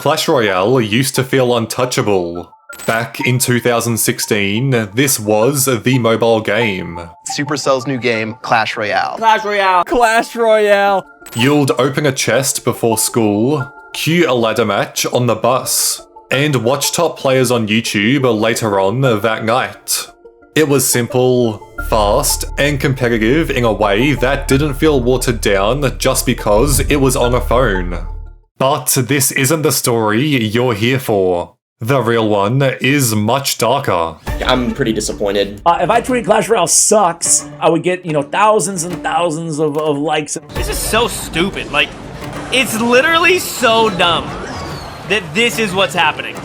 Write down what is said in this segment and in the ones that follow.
Clash Royale used to feel untouchable. Back in 2016, this was the mobile game. Supercell's new game, Clash Royale. Clash Royale. Clash Royale. You'd open a chest before school, queue a ladder match on the bus, and watch top players on YouTube later on that night. It was simple, fast, and competitive in a way that didn't feel watered down just because it was on a phone. But this isn't the story you're here for. The real one is much darker. I'm pretty disappointed. If I tweeted Clash Royale sucks, I would get, thousands and thousands of likes. This is so stupid. Like, it's literally so dumb that this is what's happening.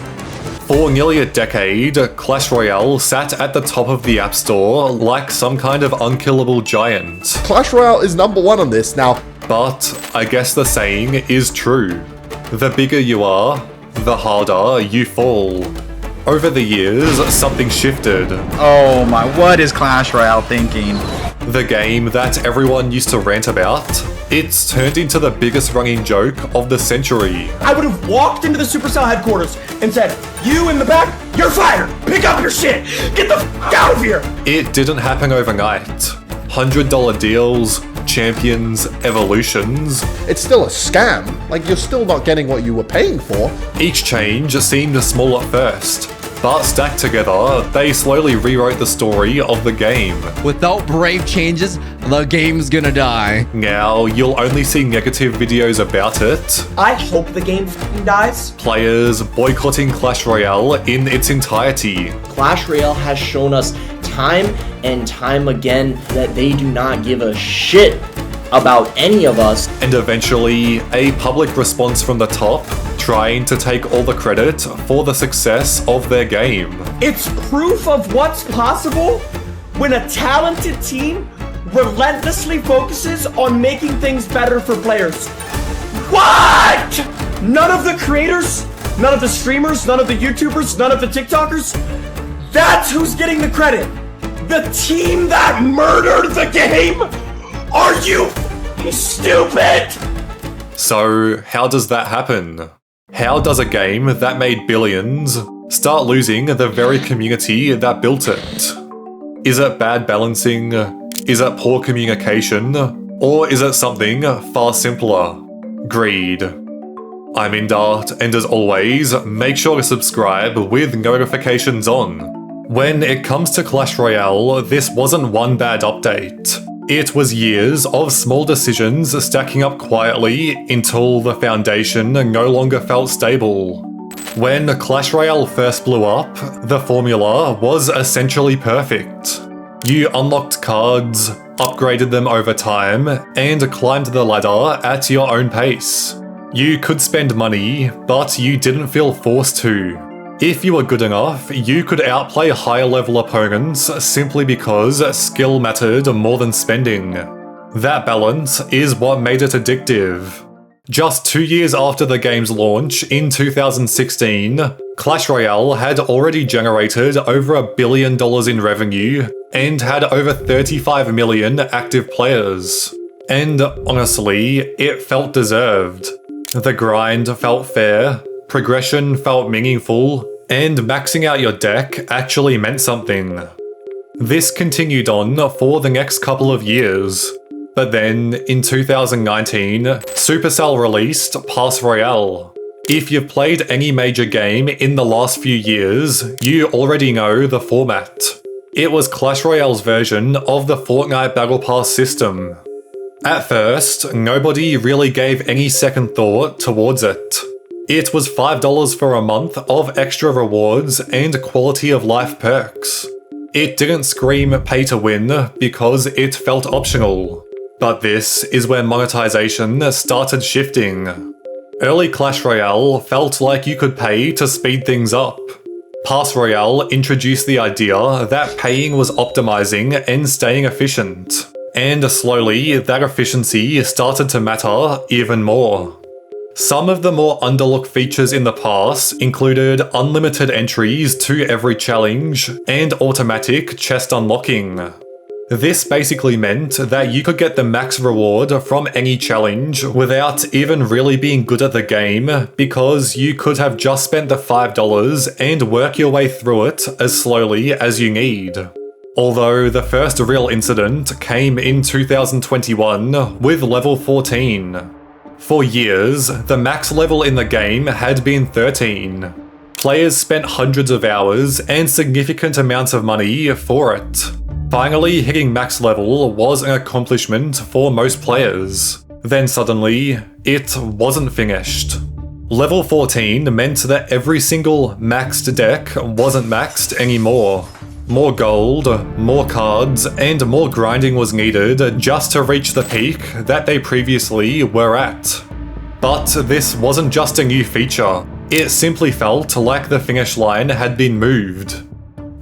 For nearly a decade, Clash Royale sat at the top of the App Store like some kind of unkillable giant. Clash Royale is #1 on this now. But I guess the saying is true. The bigger you are, the harder you fall. Over the years, something shifted. Oh my, what is Clash Royale thinking? The game that everyone used to rant about, it's turned into the biggest running joke of the century. I would have walked into the Supercell headquarters and said, "You in the back, you're fired! Pick up your shit! Get the f*** out of here!" It didn't happen overnight. $100 deals, champions, evolutions. It's still a scam. Like, you're still not getting what you were paying for. Each change seemed small at first, but stacked together, they slowly rewrote the story of the game. Without brave changes, the game's gonna die. Now, you'll only see negative videos about it. I hope the game f***ing dies. Players boycotting Clash Royale in its entirety. Clash Royale has shown us time and time again that they do not give a shit about any of us. And eventually, a public response from the top, trying to take all the credit for the success of their game. It's proof of what's possible when a talented team relentlessly focuses on making things better for players. What? None of the creators, none of the streamers, none of the YouTubers, none of the TikTokers, that's who's getting the credit. The team that murdered the game? Are you stupid? So, how does that happen? How does a game that made billions start losing the very community that built it? Is it bad balancing? Is it poor communication? Or is it something far simpler? Greed. I'm Indart, and as always, make sure to subscribe with notifications on. When it comes to Clash Royale, this wasn't one bad update. It was years of small decisions stacking up quietly until the foundation no longer felt stable. When Clash Royale first blew up, the formula was essentially perfect. You unlocked cards, upgraded them over time, and climbed the ladder at your own pace. You could spend money, but you didn't feel forced to. If you were good enough, you could outplay higher level opponents simply because skill mattered more than spending. That balance is what made it addictive. Just 2 years after the game's launch in 2016, Clash Royale had already generated over $1 billion in revenue and had over 35 million active players. And honestly, it felt deserved. The grind felt fair, progression felt meaningful, and maxing out your deck actually meant something. This continued on for the next couple of years, but then in 2019, Supercell released Pass Royale. If you've played any major game in the last few years, you already know the format. It was Clash Royale's version of the Fortnite Battle Pass system. At first, nobody really gave any second thought towards it. It was $5 for a month of extra rewards and quality of life perks. It didn't scream pay to win because it felt optional. But this is where monetization started shifting. Early Clash Royale felt like you could pay to speed things up. Pass Royale introduced the idea that paying was optimizing and staying efficient. And slowly, that efficiency started to matter even more. Some of the more underlooked features in the pass included unlimited entries to every challenge and automatic chest unlocking. This basically meant that you could get the max reward from any challenge without even really being good at the game, because you could have just spent the $5 and work your way through it as slowly as you need. Although the first real incident came in 2021 with level 14. For years, the max level in the game had been 13. Players spent hundreds of hours and significant amounts of money for it. Finally hitting max level was an accomplishment for most players. Then suddenly, it wasn't finished. Level 14 meant that every single maxed deck wasn't maxed anymore. More gold, more cards, and more grinding was needed just to reach the peak that they previously were at. But this wasn't just a new feature, it simply felt like the finish line had been moved.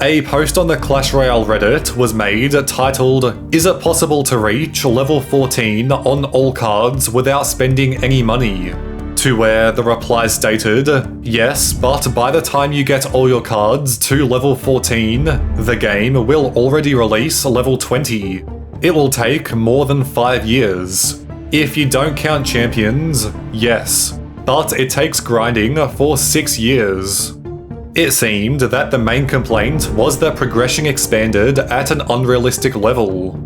A post on the Clash Royale Reddit was made titled, "Is it possible to reach level 14 on all cards without spending any money?" To where the reply stated, "Yes, but by the time you get all your cards to level 14, the game will already release level 20. It will take more than 5 years. If you don't count champions, yes, but it takes grinding for 6 years." It seemed that the main complaint was that progression expanded at an unrealistic level.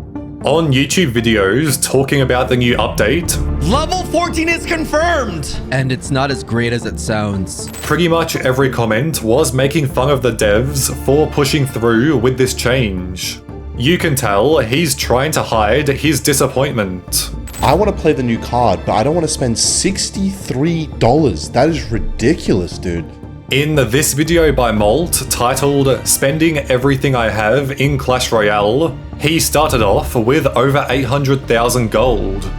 On YouTube videos talking about the new update, Level 14 is confirmed! And it's not as great as it sounds. pretty much every comment was making fun of the devs for pushing through with this change. You can tell he's trying to hide his disappointment. I want to play the new card, but I don't want to spend $63. That is ridiculous, dude. In this video by Molt, titled "Spending Everything I Have in Clash Royale," he started off with over 800,000 gold.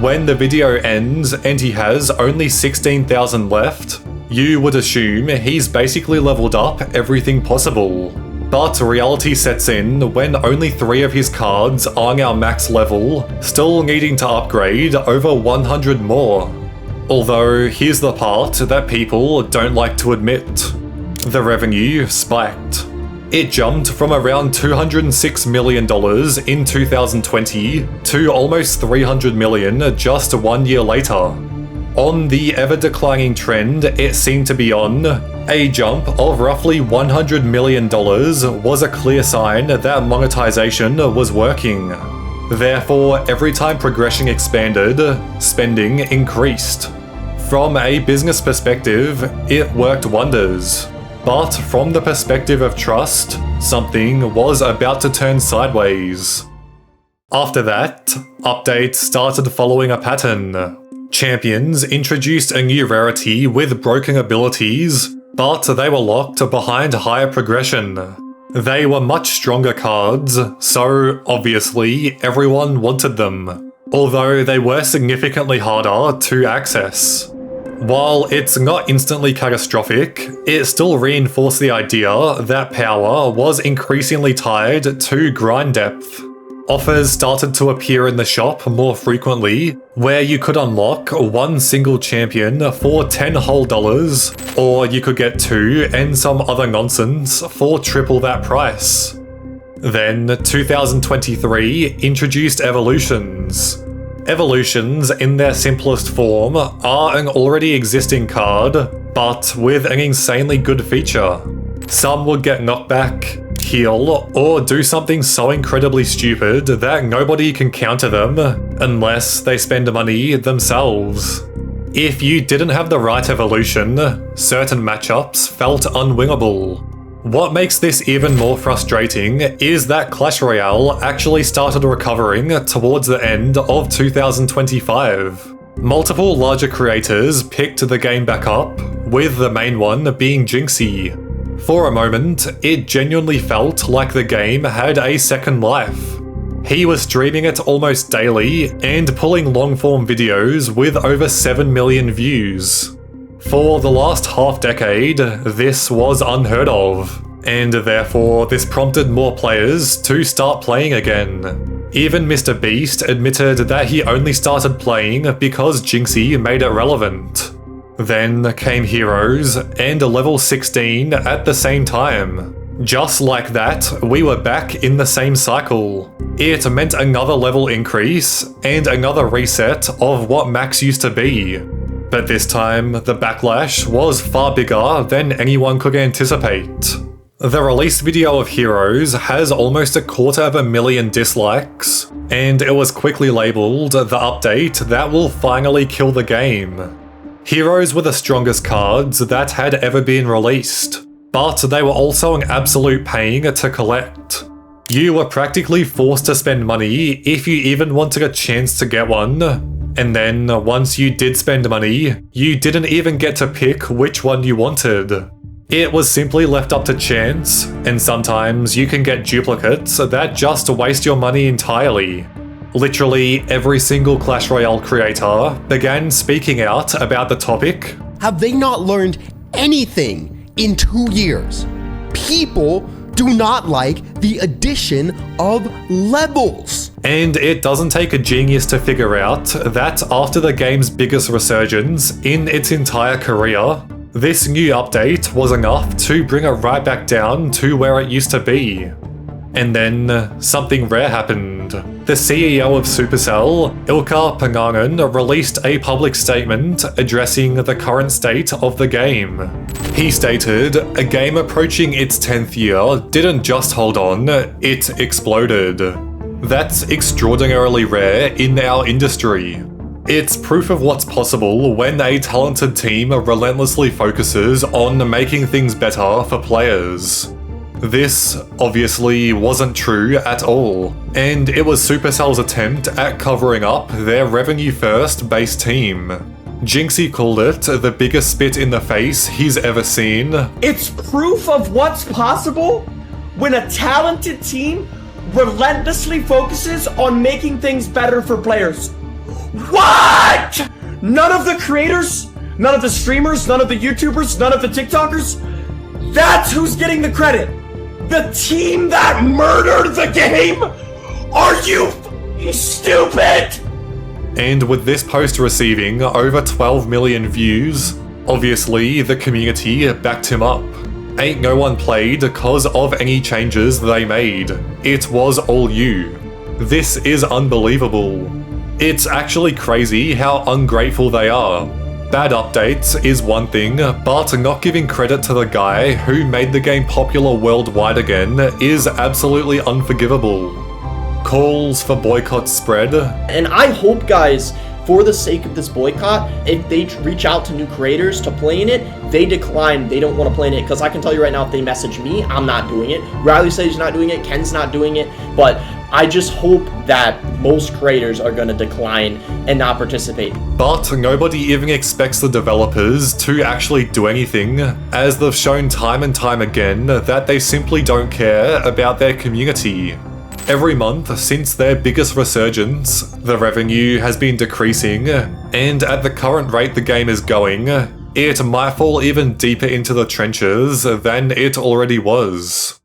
When the video ends and he has only 16,000 left, you would assume he's basically leveled up everything possible. But reality sets in when only 3 of his cards are now max level, still needing to upgrade over 100 more. Although, here's the part that people don't like to admit. The revenue spiked. It jumped from around $206 million in 2020 to almost $300 million just 1 year later. On the ever-declining trend it seemed to be on, a jump of roughly $100 million was a clear sign that monetization was working. Therefore, every time progression expanded, spending increased. From a business perspective, it worked wonders. But from the perspective of trust, something was about to turn sideways. After that, updates started following a pattern. Champions introduced a new rarity with broken abilities, but they were locked behind higher progression. They were much stronger cards, so obviously everyone wanted them, although they were significantly harder to access. While it's not instantly catastrophic, it still reinforced the idea that power was increasingly tied to grind depth. Offers started to appear in the shop more frequently, where you could unlock one single champion for $10 whole, or you could get 2 and some other nonsense for triple that price. Then 2023 introduced evolutions. Evolutions, in their simplest form, are an already existing card, but with an insanely good feature. Some would get knockback, heal, or do something so incredibly stupid that nobody can counter them unless they spend money themselves. If you didn't have the right evolution, certain matchups felt unwinnable. What makes this even more frustrating is that Clash Royale actually started recovering towards the end of 2025. Multiple larger creators picked the game back up, with the main one being Jinxie. For a moment, it genuinely felt like the game had a second life. He was streaming it almost daily and pulling long-form videos with over 7 million views. For the last half-decade, this was unheard of, and therefore this prompted more players to start playing again. Even Mr. Beast admitted that he only started playing because Jinxie made it relevant. Then came Heroes and level 16 at the same time. Just like that, we were back in the same cycle. It meant another level increase and another reset of what max used to be. But this time, the backlash was far bigger than anyone could anticipate. The release video of Heroes has almost 250,000 dislikes, and it was quickly labelled the update that will finally kill the game. Heroes were the strongest cards that had ever been released, but they were also an absolute pain to collect. You were practically forced to spend money if you even wanted a chance to get one, and then once you did spend money, you didn't even get to pick which one you wanted. It was simply left up to chance, and sometimes you can get duplicates that just waste your money entirely. Literally every single Clash Royale creator began speaking out about the topic. Have they not learned anything in 2 years? People do not like the addition of levels. And it doesn't take a genius to figure out that after the game's biggest resurgence in its entire career, this new update was enough to bring it right back down to where it used to be. And then something rare happened. The CEO of Supercell, Ilkka Panganen, released a public statement addressing the current state of the game. He stated, "A game approaching its 10th year didn't just hold on, it exploded." That's extraordinarily rare in our industry. It's proof of what's possible when a talented team relentlessly focuses on making things better for players. This obviously wasn't true at all, and it was Supercell's attempt at covering up their revenue-first base team. Jinxie called it the biggest spit in the face he's ever seen. It's proof of what's possible when a talented team relentlessly focuses on making things better for players. What? None of the creators, none of the streamers, none of the YouTubers, none of the TikTokers, that's who's getting the credit. The team that murdered the game? Are you stupid? And with this post receiving over 12 million views, obviously the community backed him up. Ain't no one played cause of any changes they made. It was all you. This is unbelievable. It's actually crazy how ungrateful they are. Bad updates is one thing, but not giving credit to the guy who made the game popular worldwide again is absolutely unforgivable. Calls for boycotts spread. And I hope, guys, for the sake of this boycott, if they reach out to new creators to play in it, they decline, they don't want to play in it, because I can tell you right now, if they message me, I'm not doing it. Riley says he's not doing it, Ken's not doing it, but I just hope that most creators are going to decline and not participate. But nobody even expects the developers to actually do anything, as they've shown time and time again that they simply don't care about their community. Every month since their biggest resurgence, the revenue has been decreasing, and at the current rate the game is going, it might fall even deeper into the trenches than it already was.